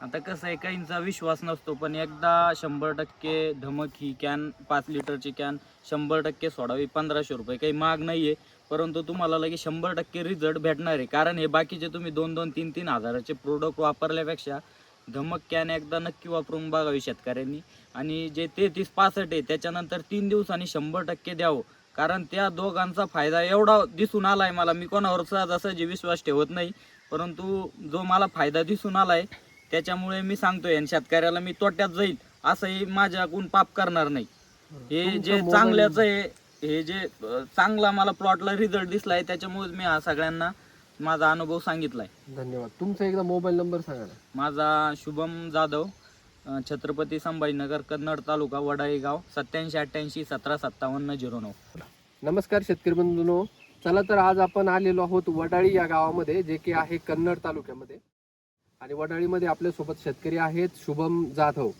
आता कसं आहे, काहींचा विश्वास नसतो, पण एकदा 100% धमक ही कॅन 5 लिटरची कॅन 100% सोडावी. 1500 रुपये काही महाग नाही आहे, परंतु तुम्हाला लगेच 100% रिझल्ट भेटणार आहे. कारण हे बाकीचे तुम्ही 2-2, 3-3 हजाराचे प्रोडक्ट वापरल्यापेक्षा धमक कॅन एकदा नक्की वापरून बघावी शेतकऱ्यांनी. आणि जे 33-65 आहे त्याच्यानंतर 3 दिवसांनी 100% द्यावं. कारण त्या दोघांचा फायदा एवढा दिसून आला आहे मला, मी कोणावर सहजासहजी विश्वास ठेवत नाही, परंतु जो मला फायदा दिसून आला आहे त्याच्यामुळे मी सांगतोय, आणि शेतकऱ्याला मी तोट्यात जाईल असंही माझ्याकडून पाप करणार नाही. हे जे चांगल्याचं आहे, हे जे चांगला मला प्लॉटला रिझल्ट दिसलाय, त्याच्यामुळे मी हा सगळ्यांना माझा अनुभव सांगितलाय. धन्यवाद. तुमचा एकदा मोबाईल नंबर सांगा ना. माझा शुभम जाधव, छत्रपती संभाजीनगर, कन्नड तालुका, वडाळी गाव, 8788175709. नमस्कार शेतकरी बंधूंनो. चला तर आज आपण आलेलो आहोत वडाळी या गावामध्ये, जे की आहे कन्नड तालुक्यामध्ये. आणि वडाळीमध्ये आपल्यासोबत शेतकरी आहेत शुभम जाधव.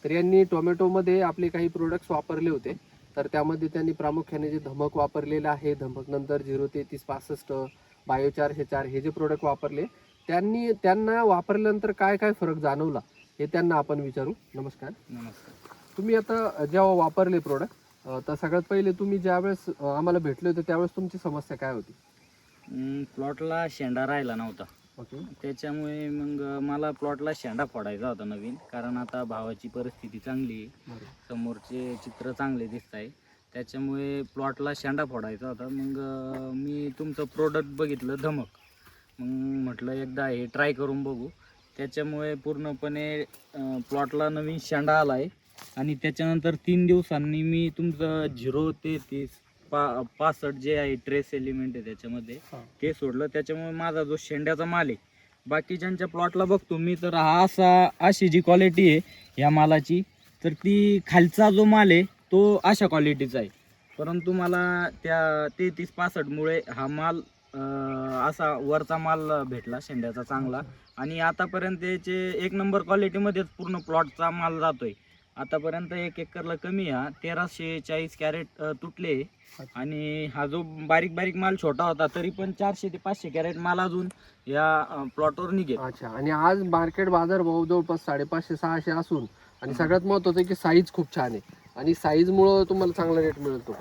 तर यांनी टोमॅटोमध्ये आपले काही प्रोडक्ट्स वापरले होते. तर त्यामध्ये त्यांनी प्रामुख्याने जे धमक वापरलेलं आहे, धमक नंतर 03365, बायो 404 हे जे प्रोडक्ट वापरले, त्यांना वापरल्यानंतर काय काय फरक जाणवला हे त्यांना आपण विचारू. नमस्कार. नमस्कार. तुम्ही आता जेव्हा वापरले प्रोडक्ट, तर सगळ्यात पहिले तुम्ही ज्यावेळेस आम्हाला भेटले होते त्यावेळेस तुमची समस्या काय होती? प्लॉटला शेंडा राहिला नव्हता. ओके. त्याच्यामुळे मग मला प्लॉटला शेंडा फोडायचा होता नवीन, कारण आता भावाची परिस्थिती चांगली आहे, समोरचे चित्र चांगले दिसत आहे, त्याच्यामुळे प्लॉटला शेंडा फोडायचा होता. मग मी तुमचं प्रोडक्ट बघितलं धमक, मग म्हटलं एकदा हे ट्राय करून बघू. त्याच्यामुळे पूर्णपणे प्लॉटला नवीन शेंडा आला आहे. आणि त्याच्यानंतर 3 दिवसांनी मी तुमचं 03365 जे आहे ट्रेस एलिमेंट आहे त्याच्यामध्ये, ते सोडलं. त्याच्यामुळे माझा जो शेंड्याचा माल आहे, बाकीच्यांच्या प्लॉटला बघतो मी तर अशी जी क्वालिटी आहे या मालाची, तर ती खालचा जो माल आहे तो अशा क्वालिटीचा आहे. परंतु मला त्या 3365मुळे हा माल असा वरचा माल भेटला शेंड्याचा चांगला. आणि आतापर्यंत याचे 1 नंबर क्वालिटीमध्येच पूर्ण प्लॉटचा माल जातोय. आतापर्यंत 1 एकरला कमी हा 1340 कॅरेट तुटले. आणि हा जो बारीक बारीक माल छोटा होता तरी पण 400 ते 500 कॅरेट माल अजून या प्लॉटवर निघेल. अच्छा. आणि आज मार्केट बाजार भाव जवळपास 550-600 असून, आणि सगळ्यात महत्त्वाचं की साईज खूप छान आहे, आणि साईजमुळं तुम्हाला चांगला रेट मिळतो.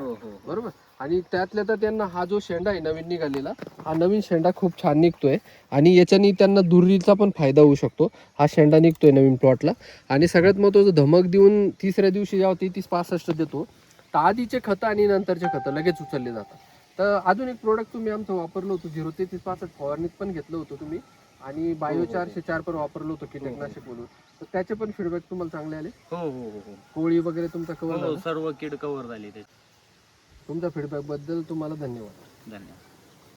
बरोबर. आणि त्यातल्या तर त्यांना हा जो शेंडा आहे नवीन निघालेला, हा नवीन शेंडा खूप छान निघतोय, आणि याच्यानी त्यांना दुरीचा पण फायदा होऊ शकतो. हा शेंडा निघतोय नवीन प्लॉटला. आणि सगळ्यात महत्त्वाचं, धमक देऊन 3ऱ्या दिवशी जेव्हा 3365 देतो, तर आधीचे खतं आणि नंतरचे खतं लगेच उचलले जातात. तर अजून एक प्रोडक्ट तुम्ही आमचं वापरलं होतं, 03365 फवारणीत पण घेतलं होतं तुम्ही, आणि बायो 404 पण वापरलं होतं कीटकनाशक म्हणून. तर त्याचे पण फीडबॅक तुम्हाला चांगले आले? हो. कोळी वगैरे तुमचा कव्हर झाला? सर्व कीड कव्हर झाली त्याची. तुमच्या फीडबॅक बद्दल तुम्हाला धन्यवाद. धन्यवाद.